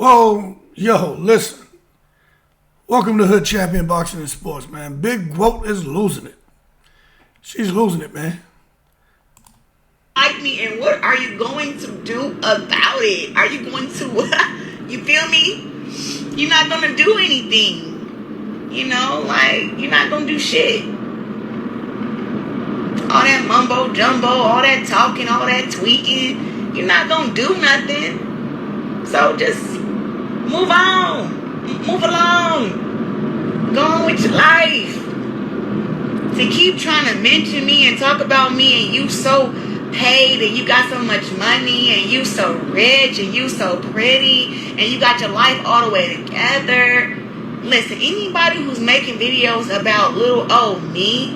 Whoa, yo, listen. Welcome to Hood Champion Boxing and Sports, man. Big Gwoat is losing it. She's losing it, man. Like me, and what are you going to do about it? Are you going to, you feel me? You're not going to do anything. You know, like, you're not going to do shit. All that mumbo jumbo, all that talking, all that tweaking, you're not going to do nothing. So just move on. Move along. Go on with your life. To keep trying to mention me and talk about me and you so paid and you got so much money and you so rich and you so pretty and you got your life all the way together. Listen, anybody who's making videos about little old me,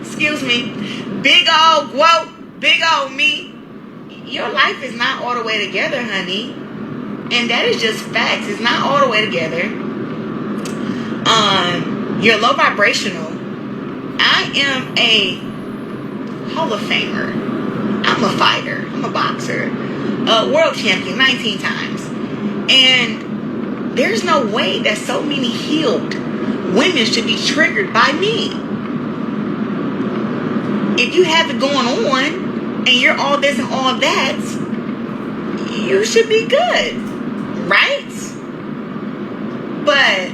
excuse me, big old Gwoat, big old me, your life is not all the way together, honey. And that is just facts. It's not all the way together. You're low vibrational. I am a Hall of Famer. I'm a fighter. I'm a boxer. World champion 19 times. And there's no way that so many healed women should be triggered by me. If you have it going on and you're all this and all that, you should be good. Right? But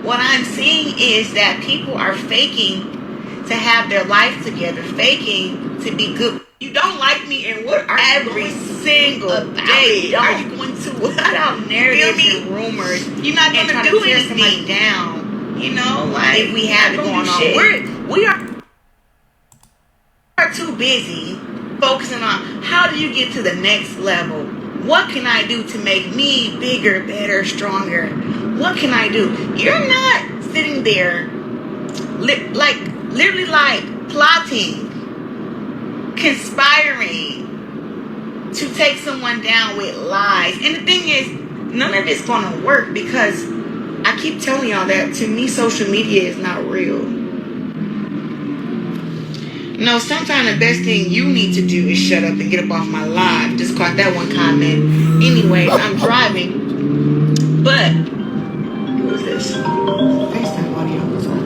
what I'm seeing is that people are faking to have their life together, faking to be good. You don't like me, and what are every single day are you going to put out narratives and rumors? You're not going to do anything down. You know, like if we have it going on, we are too busy focusing on how do you get to the next level. What can I do to make me bigger, better, stronger? What can I do? You're not sitting there literally plotting, conspiring to take someone down with lies. And the thing is, none of it's going to work because I keep telling y'all that to me, social media is not real. No, sometimes the best thing you need to do is shut up and get up off my live. Just caught that one comment. Anyways, I'm driving. But, who is this? FaceTime audio. What's up?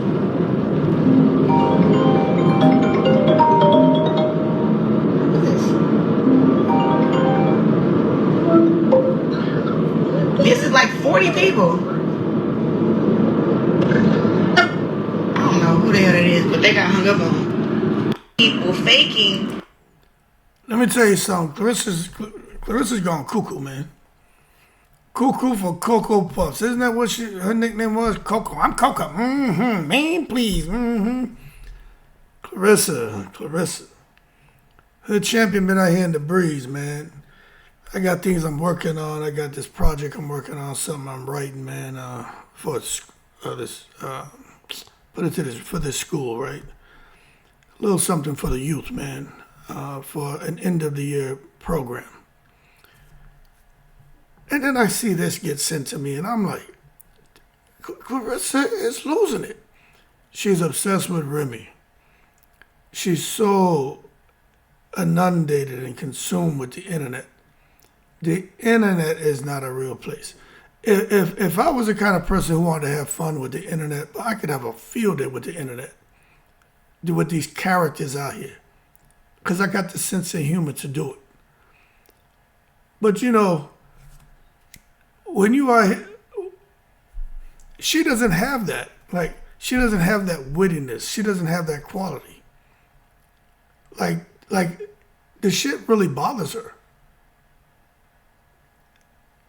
This is like 40 people. I don't know who the hell it is, but they got hung up on. People faking. Let me tell you something. Clarissa's gone cuckoo, man. Cuckoo for Cocoa Puffs. Isn't that what her nickname was? Coco. I'm Coco. Man, please. Clarissa. Her champion been out here in the breeze, man. I got things I'm working on. I got this project I'm working on, something I'm writing, man, for this school, right? A little something for the youth, man, for an end of the year program. And then I see this get sent to me, and I'm like, Clarissa is losing it. She's obsessed with Remy. She's so inundated and consumed with the internet. The internet is not a real place. If I was the kind of person who wanted to have fun with the internet, I could have a field day with the internet, with these characters out here, because I got the sense of humor to do it. But you know, when you are, she doesn't have that. Like, she doesn't have that wittiness. She doesn't have that quality. Like the shit really bothers her.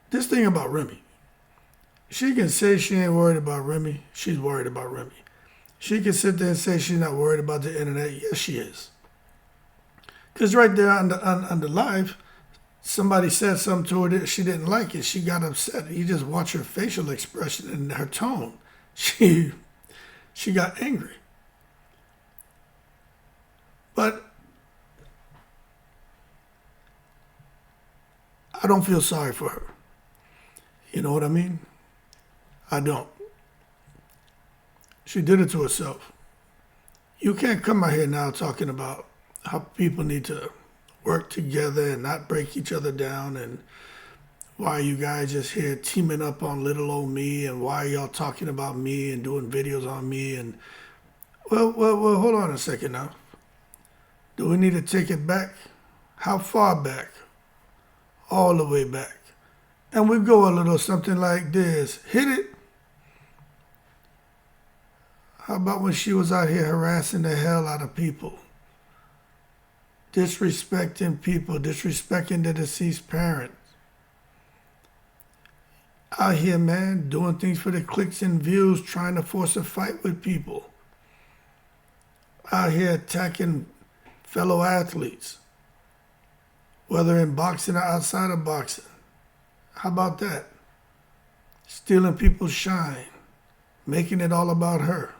This thing about Remy, she can say she ain't worried about Remy. She's worried about Remy. She can sit there and say she's not worried about the internet. Yes, she is. Because right there on the live, somebody said something to her that she didn't like it. She got upset. You just watch her facial expression and her tone. She got angry. But I don't feel sorry for her. You know what I mean? I don't. She did it to herself. You can't come out here now talking about how people need to work together and not break each other down and Why are you guys just here teaming up on little old me? And why are y'all talking about me and doing videos on me? And well, hold on a second now. Do we need to take it back? How far back? All the way back. And we go a little something like this. Hit it. How about when she was out here harassing the hell out of people? Disrespecting people, disrespecting the deceased parents. Out here, man, doing things for the clicks and views, trying to force a fight with people. Out here attacking fellow athletes, whether in boxing or outside of boxing. How about that? Stealing people's shine, making it all about her.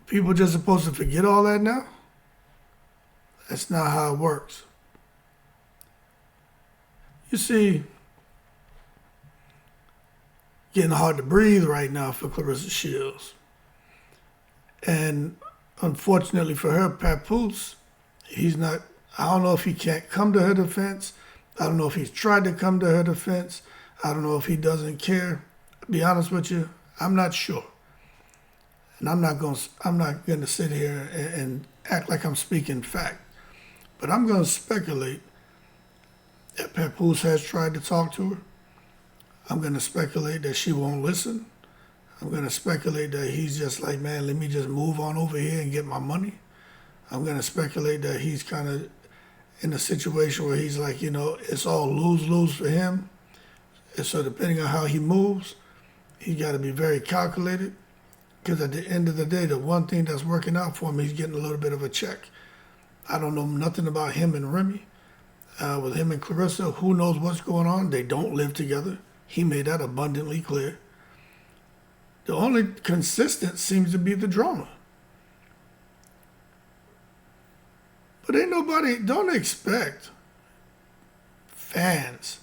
People just supposed to forget all that now? That's not how it works. You see, getting hard to breathe right now for Claressa Shields. And unfortunately for her, Papoose, he's not, I don't know if he can't come to her defense. I don't know if he's tried to come to her defense. I don't know if he doesn't care. To be honest with you, I'm not sure. And I'm not going to sit here and act like I'm speaking fact. But I'm going to speculate that Papoose has tried to talk to her. I'm going to speculate that she won't listen. I'm going to speculate that he's just like, man, let me just move on over here and get my money. I'm going to speculate that he's kind of in a situation where he's like, it's all lose-lose for him. And so depending on how he moves, he's got to be very calculated. Because at the end of the day, the one thing that's working out for him, he's getting a little bit of a check. I don't know nothing about him and Remy. With him and Claressa, who knows what's going on? They don't live together. He made that abundantly clear. The only consistent seems to be the drama. But ain't nobody, don't expect fans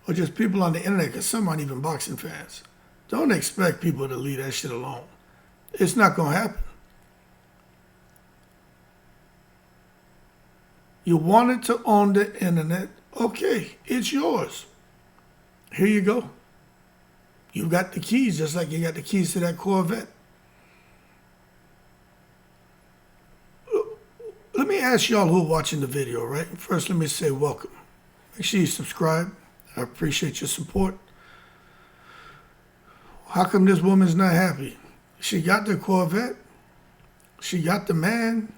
or just people on the internet, because some aren't even boxing fans. Don't expect people to leave that shit alone. It's not going to happen. You wanted to own the internet. Okay, it's yours. Here you go. You got the keys, just like you got the keys to that Corvette. Let me ask y'all who are watching the video, right? First, let me say welcome. Make sure you subscribe. I appreciate your support. How come this woman's not happy? She got the Corvette. She got the man.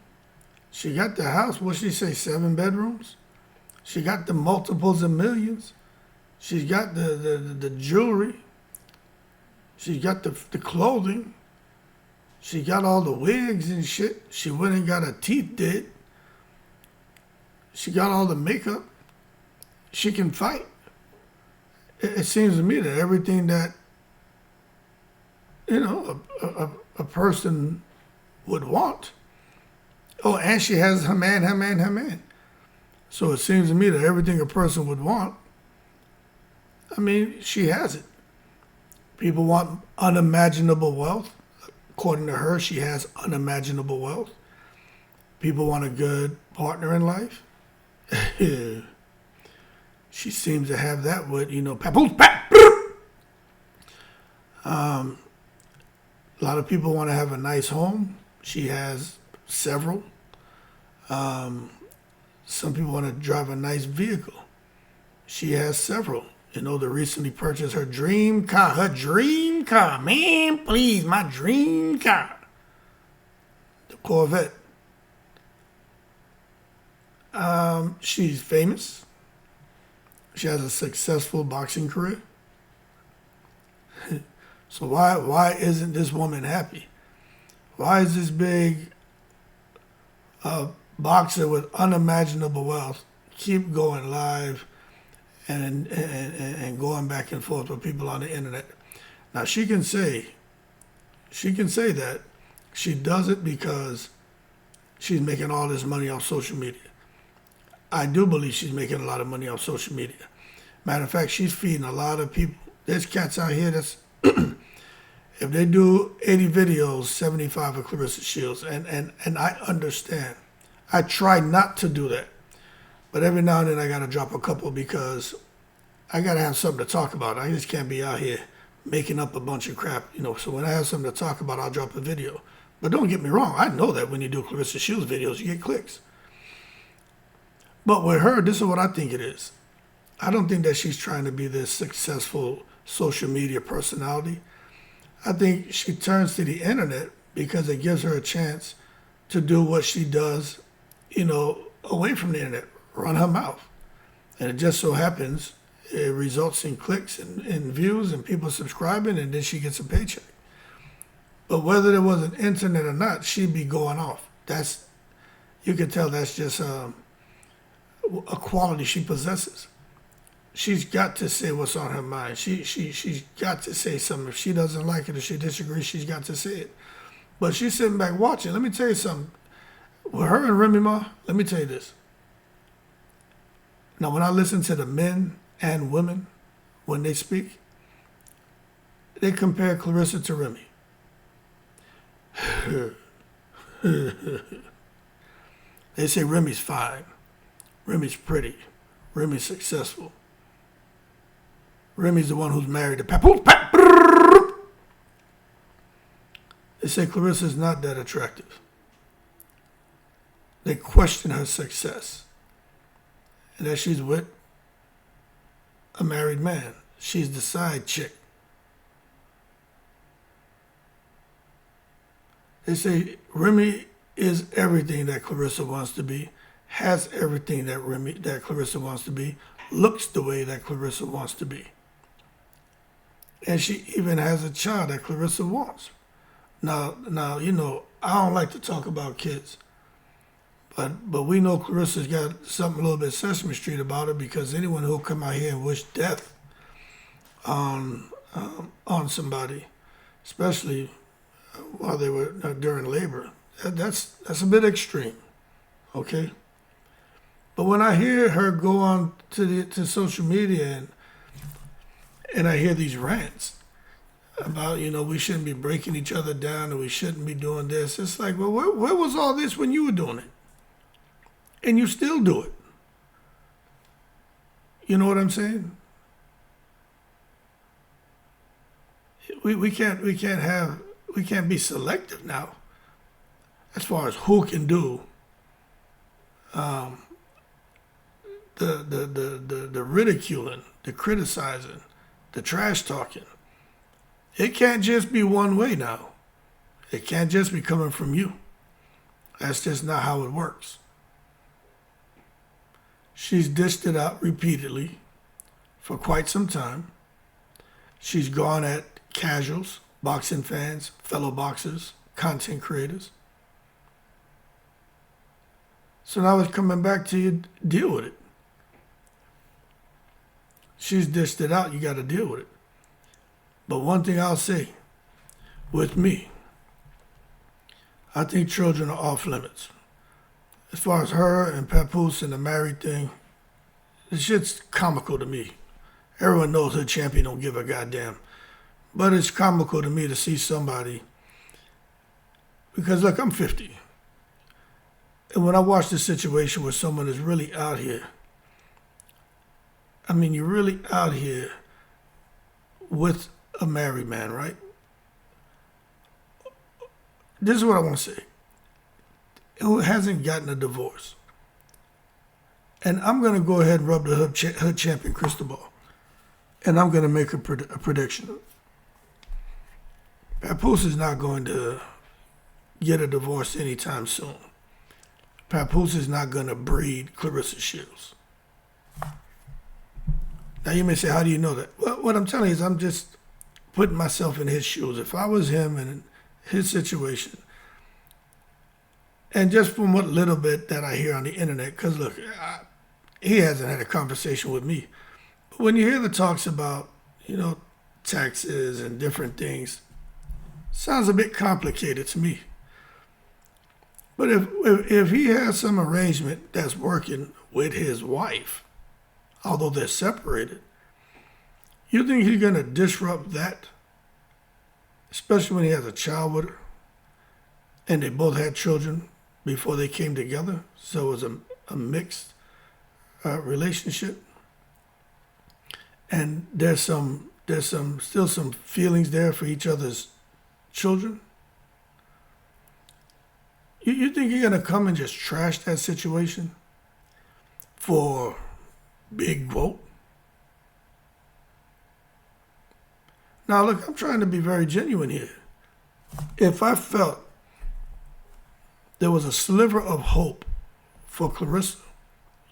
She got the house. What'd she say, 7 bedrooms? She got the multiples of millions. She's got the jewelry. She got the clothing. She got all the wigs and shit. She went and got her teeth did. She got all the makeup. She can fight. It seems to me that everything that, a person would want. Oh, and she has her man. So it seems to me that everything a person would want, she has it. People want unimaginable wealth. According to her, she has unimaginable wealth. People want a good partner in life. She seems to have that with, Papoose. A lot of people want to have a nice home. She has several. Some people want to drive a nice vehicle. She has several. They recently purchased her dream car. Her dream car. Man, please, my dream car. The Corvette. She's famous. She has a successful boxing career. So why isn't this woman happy? Why is this big boxer with unimaginable wealth keep going live and going back and forth with people on the internet? Now she can say that she does it because she's making all this money off social media. I do believe she's making a lot of money off social media. Matter of fact, she's feeding a lot of people. There's cats out here that's if they do 80 videos, 75 are Claressa Shields. And I understand. I try not to do that. But every now and then I gotta drop a couple because I gotta have something to talk about. I just can't be out here making up a bunch of crap, So when I have something to talk about, I'll drop a video. But don't get me wrong, I know that when you do Clarissa Shields videos, you get clicks. But with her, this is what I think it is. I don't think that she's trying to be this successful social media personality. I think she turns to the internet because it gives her a chance to do what she does, away from the internet, run her mouth. And it just so happens it results in clicks and views and people subscribing, and then she gets a paycheck. But whether there was an internet or not, she'd be going off. You can tell that's just a quality she possesses. She's got to say what's on her mind. She's got to say something. If she doesn't like it or she disagrees, she's got to say it. But she's sitting back watching. Let me tell you something. With her and Remy Ma, let me tell you this. Now, when I listen to the men and women, when they speak, they compare Clarissa to Remy. They say Remy's fine. Remy's pretty. Remy's successful. Remy's the one who's married to Papoose. They say Clarissa's not that attractive. They question her success. And that she's with a married man. She's the side chick. They say Remy is everything that Clarissa wants to be, has everything that Clarissa wants to be, looks the way that Clarissa wants to be. And she even has a child that Clarissa wants. Now, I don't like to talk about kids, but we know Clarissa's got something a little bit Sesame Street about her, because anyone who'll come out here and wish death on somebody, especially while they were during labor, that's a bit extreme, okay? But when I hear her go on to social media and I hear these rants about, we shouldn't be breaking each other down and we shouldn't be doing this, it's like, well, where was all this when you were doing it? And you still do it. You know what I'm saying? We can't be selective now as far as who can do the ridiculing, the criticizing, the trash talking. It can't just be one way now. It can't just be coming from you. That's just not how it works. She's dished it out repeatedly for quite some time. She's gone at casuals, boxing fans, fellow boxers, content creators. So now it's coming back to you, deal with it. She's dished it out, you got to deal with it. But one thing I'll say, with me, I think children are off limits. As far as her and Papoose and the married thing, it's just comical to me. Everyone knows her champion don't give a goddamn. But it's comical to me to see somebody, because look, I'm 50. And when I watch this situation where someone is really out here, you're really out here with a married man, right? This is what I want to say. Who hasn't gotten a divorce? And I'm going to go ahead and rub the hood champion crystal ball. And I'm going to make a prediction. Papoose is not going to get a divorce anytime soon. Papoose is not going to breed Clarissa Shields. Now you may say, how do you know that? Well, what I'm telling you is I'm just putting myself in his shoes. If I was him and in his situation, and just from what little bit that I hear on the internet, because look, he hasn't had a conversation with me. But when you hear the talks about, taxes and different things, sounds a bit complicated to me. But if he has some arrangement that's working with his wife, although they're separated, you think he's going to disrupt that? Especially when he has a child with her and they both had children before they came together. So it was a mixed relationship, and there's still some feelings there for each other's children. You think you're gonna come and just trash that situation for Big Gwoat? Now look, I'm trying to be very genuine here. If I felt there was a sliver of hope for Clarissa,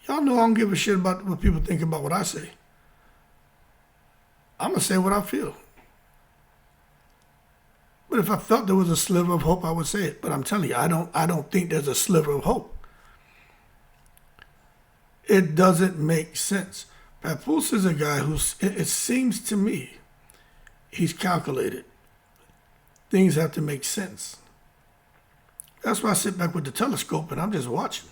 y'all know I don't give a shit about what people think about what I say. I'm gonna say what I feel. But if I felt there was a sliver of hope, I would say it. But I'm telling you, I don't think there's a sliver of hope. It doesn't make sense. Papoose is a guy it seems to me, he's calculated. Things have to make sense. That's why I sit back with the telescope and I'm just watching.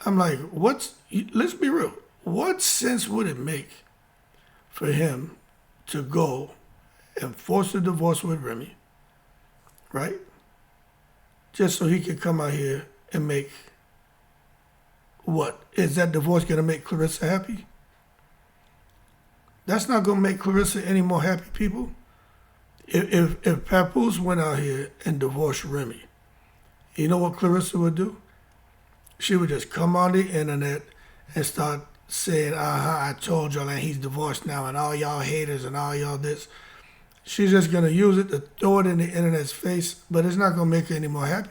I'm like, let's be real. What sense would it make for him to go and force a divorce with Remy, right? Just so he can come out here and make what? Is that divorce going to make Clarissa happy? That's not going to make Clarissa any more happy, people. If Papoose went out here and divorced Remy, you know what Clarissa would do? She would just come on the internet and start saying, I told y'all, and he's divorced now, and all y'all haters and all y'all this. She's just going to use it to throw it in the internet's face, but it's not going to make her any more happy.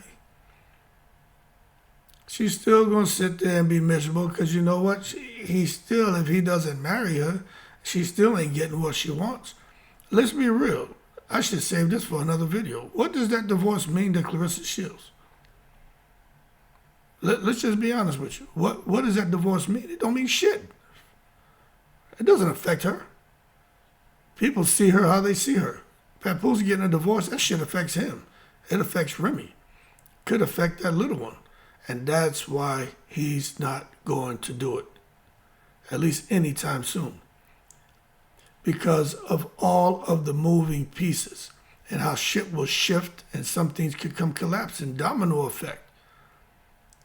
She's still going to sit there and be miserable because you know what? If he doesn't marry her, she still ain't getting what she wants. Let's be real. I should save this for another video. What does that divorce mean to Clarissa Shields? Let's just be honest with you. What does that divorce mean? It don't mean shit. It doesn't affect her. People see her how they see her. Papoose getting a divorce, that shit affects him. It affects Remy. Could affect that little one. And that's why he's not going to do it. At least anytime soon. Because of all of the moving pieces and how shit will shift and some things could come collapsing, domino effect.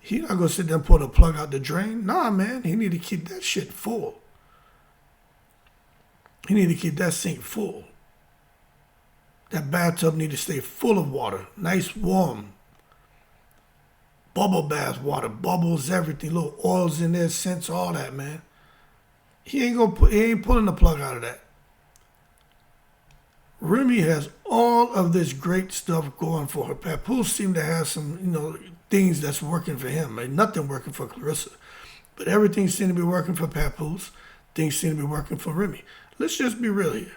He not gonna sit there and pull the plug out the drain. Nah, man, he need to keep that shit full. He need to keep that sink full. That bathtub need to stay full of water, nice, warm, bubble bath water, bubbles, everything, little oils in there, scents, all that, man. He ain't pulling the plug out of that. Remy has all of this great stuff going for her. Papoose seemed to have some, things that's working for him. Like nothing working for Clarissa. But everything seemed to be working for Papoose. Things seem to be working for Remy. Let's just be real here.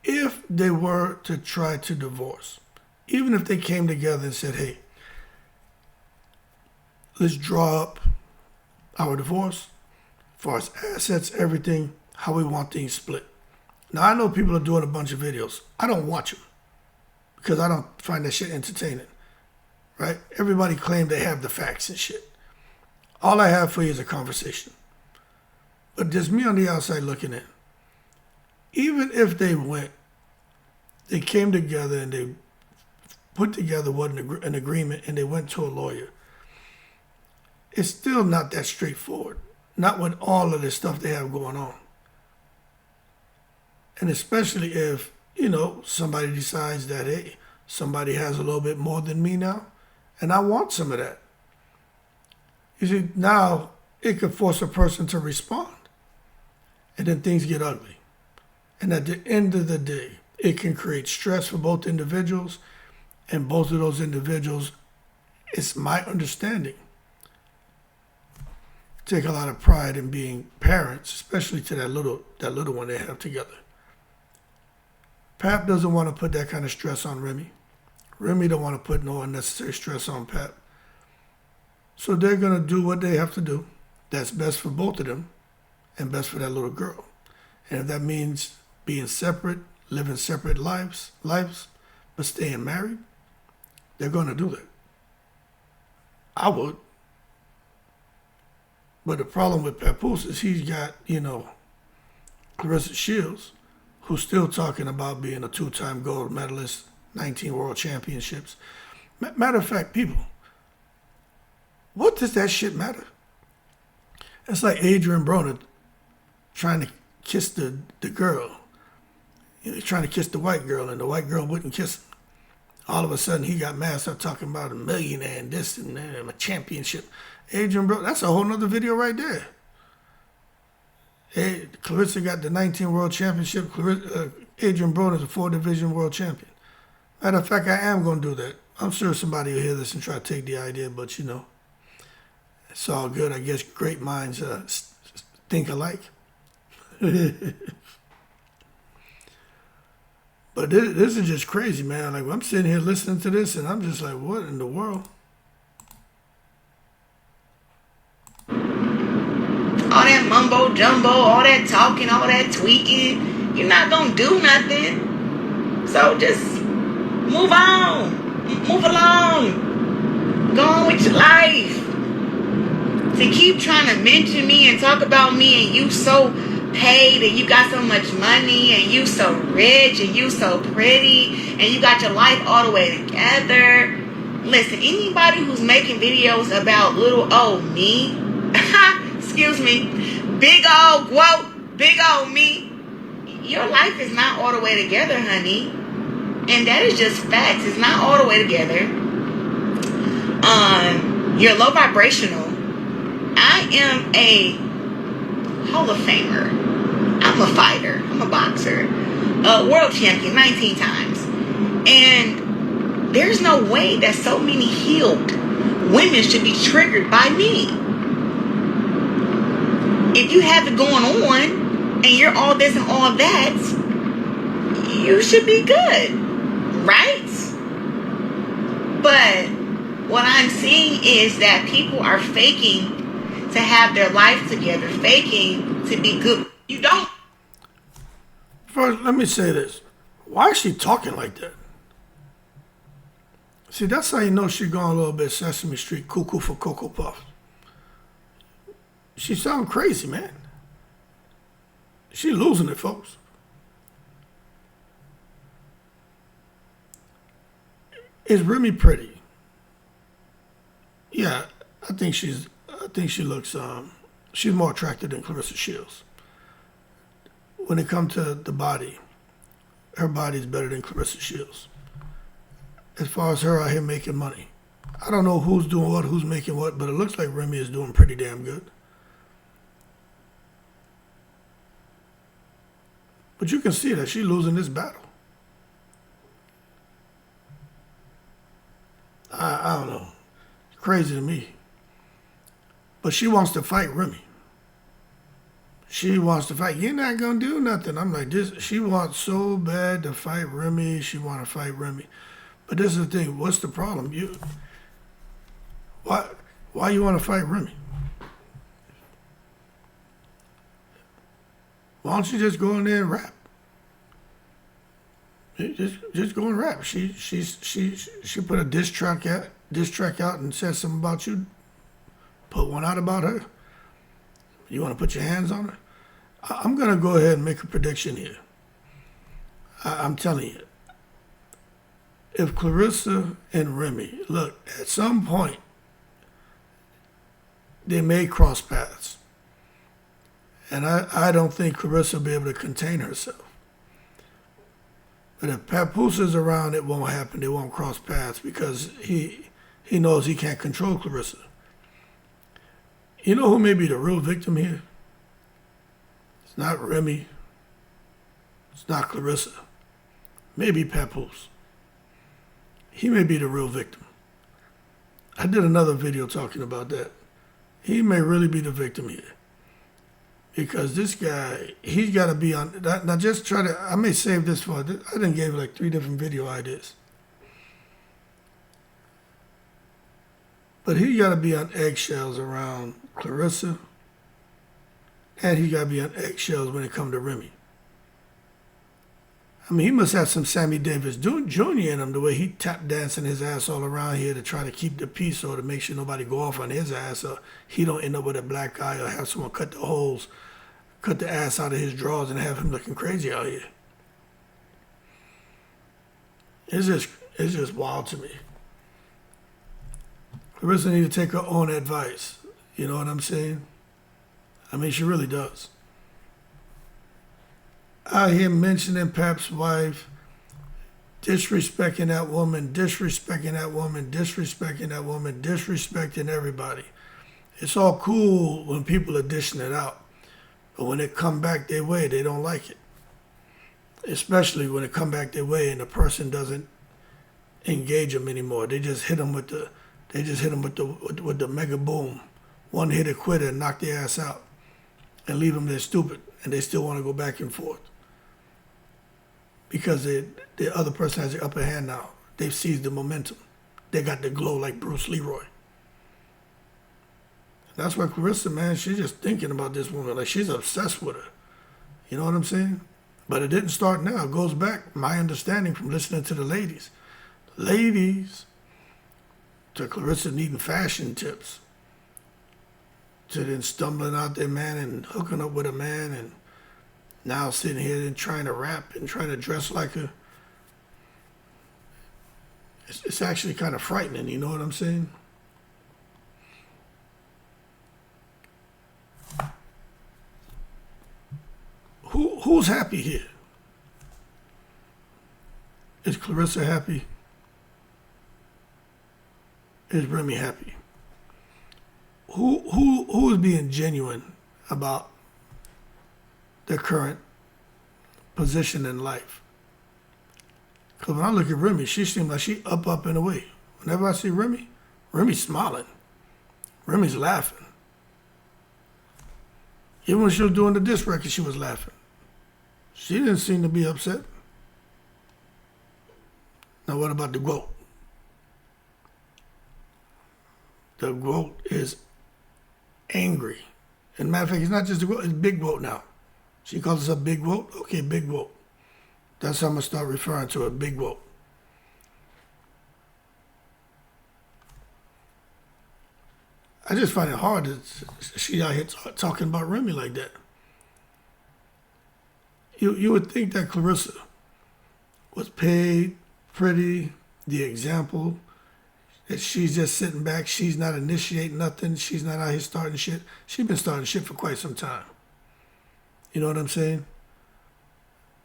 If they were to try to divorce, even if they came together and said, hey, let's draw up our divorce, as far as assets, everything, how we want things split. Now, I know people are doing a bunch of videos. I don't watch them because I don't find that shit entertaining, right? Everybody claims they have the facts and shit. All I have for you is a conversation. But just me on the outside looking in. Even if they came together and they put together an agreement and they went to a lawyer, it's still not that straightforward. Not with all of this stuff they have going on. And especially if, somebody decides that, hey, somebody has a little bit more than me now, and I want some of that. You see, now it could force a person to respond. And then things get ugly. And at the end of the day, it can create stress for both individuals, and both of those individuals, it's my understanding, take a lot of pride in being parents, especially to that little one they have together. Pap doesn't want to put that kind of stress on Remy. Remy don't want to put no unnecessary stress on Pap. So they're going to do what they have to do. That's best for both of them and best for that little girl. And if that means being separate, living separate lives, but staying married, they're going to do that. I would. But the problem with Papoose is he's got, Clarissa Shields, who's still talking about being a 2-time gold medalist, 19 world championships. Matter of fact, people, what does that shit matter? It's like Adrian Broner trying to kiss the girl. He's trying to kiss the white girl, and the white girl wouldn't kiss him. All of a sudden, he got mad, started talking about a millionaire and this and that, and a championship. Adrian Broner, that's a whole nother video right there. Hey, Clarissa got the 19 World Championship. Adrian Broner is a 4-division world champion. Matter of fact, I am going to do that. I'm sure somebody will hear this and try to take the idea, but you know, it's all good. I guess great minds think alike. But this is just crazy, man. Like, I'm sitting here listening to this, and I'm just like, what in the world? All that mumbo jumbo, all that talking, all that tweaking, you're not gonna do nothing. So just move on, move along, go on with your life. To keep trying to mention me and talk about me, and you so paid, and you got so much money, and you so rich, and you so pretty, and you got your life all the way together. Listen, anybody who's making videos about little old me, excuse me, big old Gwoat, big old me, your life is not all the way together, honey. And that is just facts. It's not all the way together. You're low vibrational. I am a Hall of Famer. I'm a fighter. I'm a boxer. World champion 19 times. And there's no way that so many healed women should be triggered by me. If you have it going on and you're all this and all that, you should be good, right? But what I'm seeing is that people are faking to have their life together, faking to be good. You don't. First, let me say this. Why is she talking like that? See, that's how you know she's going a little bit Sesame Street, cuckoo for Cocoa Puffs. She sound crazy, man. She losing it, folks. Is Remy pretty? Yeah, I think she looks, she's more attractive than Clarissa Shields. When it comes to the body, her body's better than Clarissa Shields. As far as her out here making money. I don't know who's doing what, who's making what, but it looks like Remy is doing pretty damn good. But you can see that she's losing this battle. I don't know. It's crazy to me. But she wants to fight Remy. She wants to fight. You're not going to do nothing. I'm like, this. She wants so bad to fight Remy. She want to fight Remy. But this is the thing. What's the problem? Why you want to fight Remy? Why don't you just go in there and rap? Just go and rap. She put a diss track out and said something about you. Put one out about her. You want to put your hands on her? I'm gonna go ahead and make a prediction here. I'm telling you, if Clarissa and Remy, look, at some point they may cross paths. And I don't think Clarissa will be able to contain herself. But if Papoose is around, it won't happen. They won't cross paths because he knows he can't control Clarissa. You know who may be the real victim here? It's not Remy. It's not Clarissa. Maybe Papoose. He may be the real victim. I did another video talking about that. He may really be the victim here. Because this guy, he's got to be on. Now just try to, I may save this for, I done gave like 3 different video ideas. But he got to be on eggshells around Clarissa. And he got to be on eggshells when it comes to Remy. I mean, he must have some Sammy Davis Jr. in him, the way he tap dancing his ass all around here to try to keep the peace or to make sure nobody go off on his ass or he don't end up with a black eye or have someone cut the ass out of his drawers and have him looking crazy out here. It's just wild to me. Clarissa need to take her own advice. You know what I'm saying? I mean, she really does. I hear mentioning Pap's wife, disrespecting that woman, disrespecting that woman, disrespecting that woman, disrespecting everybody. It's all cool when people are dishing it out. But when it come back their way, they don't like it. Especially when it come back their way and the person doesn't engage them anymore. They just hit them with the mega boom. One hit a quitter and knock their ass out and leave them there stupid. And they still want to go back and forth. Because the other person has the upper hand now. They've seized the momentum. They got the glow like Bruce Leroy. That's why Clarissa, man, she's just thinking about this woman. Like, she's obsessed with her. You know what I'm saying? But it didn't start now. It goes back, my understanding from listening to the ladies. Ladies, to Clarissa needing fashion tips. To then stumbling out there, man, and hooking up with a man, and now sitting here and trying to rap and trying to dress like her. It's actually kind of frightening, you know what I'm saying? Who's happy here? Is Clarissa happy? Is Remy happy? Who is being genuine about their current position in life? Because when I look at Remy, she seems like she up and away. Whenever I see Remy, Remy's smiling. Remy's laughing. Even when she was doing the diss record, she was laughing. She didn't seem to be upset. Now what about the Gwoat? The Gwoat is angry. And matter of fact, it's not just the Gwoat, it's Big Gwoat now. She calls herself Big Gwoat? Okay, Big Gwoat. That's how I'm going to start referring to her, Big Gwoat. I just find it hard that she out here talking about Remy like that. You would think that Clarissa was paid, pretty, the example, that she's just sitting back, she's not initiating nothing, she's not out here starting shit. She's been starting shit for quite some time. You know what I'm saying?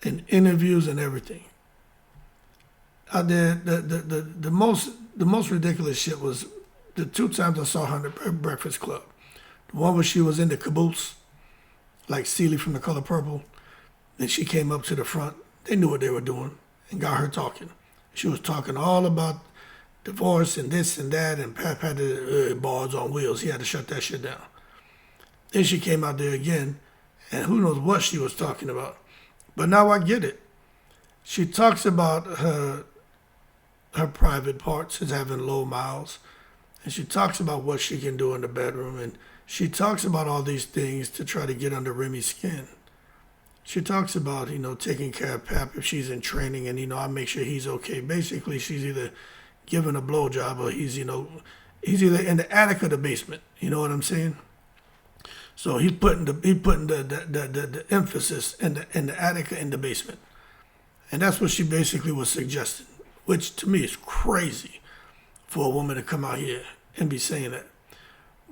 In interviews and everything. Out there, the most ridiculous shit was the two times I saw her in the Breakfast Club. The one where she was in the caboose, like Celie from The Color Purple. Then she came up to the front. They knew what they were doing and got her talking. She was talking all about divorce and this and that, and Pap had the bars on wheels. He had to shut that shit down. Then she came out there again, and who knows what she was talking about. But now I get it. She talks about her private parts as having low miles, and she talks about what she can do in the bedroom, and she talks about all these things to try to get under Remy's skin. She talks about, taking care of Pap if she's in training, and, I make sure he's okay. Basically, she's either giving a blowjob or he's either in the attic or the basement. You know what I'm saying? So he's putting the emphasis in the attic or in the basement. And that's what she basically was suggesting, which to me is crazy for a woman to come out here and be saying that.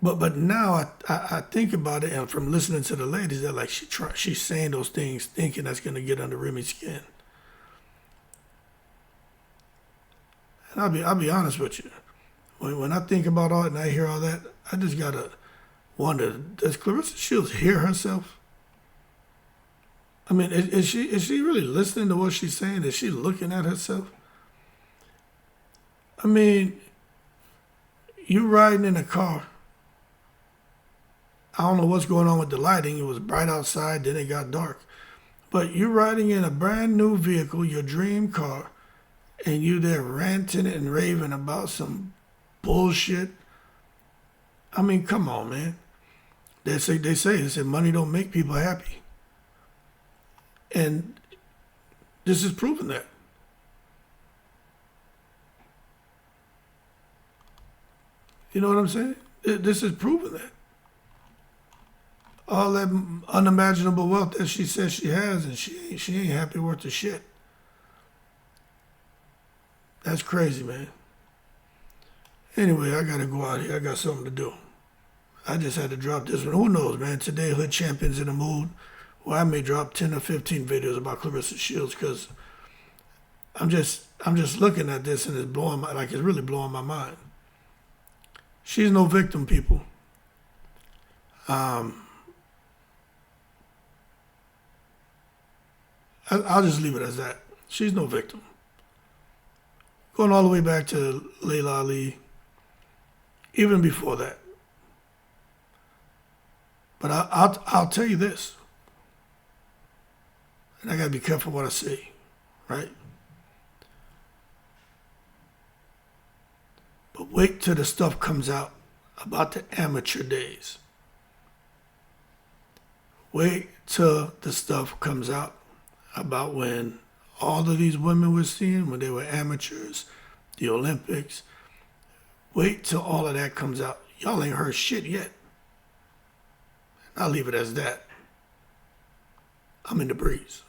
But now I think about it, and from listening to the ladies, they're like she's saying those things thinking that's going to get under Remy's skin. And I'll be honest with you. When I think about all it and I hear all that, I just got to wonder, does Clarissa Shields hear herself? I mean, is she really listening to what she's saying? Is she looking at herself? I mean, you riding in a car. I don't know what's going on with the lighting. It was bright outside, then it got dark. But you're riding in a brand new vehicle, your dream car, and you there ranting and raving about some bullshit. I mean, come on, man. They say money don't make people happy. And this is proving that. You know what I'm saying? This is proving that. All that unimaginable wealth that she says she has, and she ain't happy worth a shit. That's crazy, man. Anyway, I gotta go out here. I got something to do. I just had to drop this one. Who knows, man? Today, Hood Champion's in the mood. Well, I may drop 10 or 15 videos about Clarissa Shields because I'm just looking at this and it's really blowing my mind. She's no victim, people. I'll just leave it as that. She's no victim. Going all the way back to Layla Ali, even before that. But I'll tell you this, and I gotta be careful what I say, right? But wait till the stuff comes out about the amateur days. Wait till the stuff comes out about when all of these women were seeing, when they were amateurs, the Olympics. Wait till all of that comes out. Y'all ain't heard shit yet. I'll leave it as that. I'm in the breeze.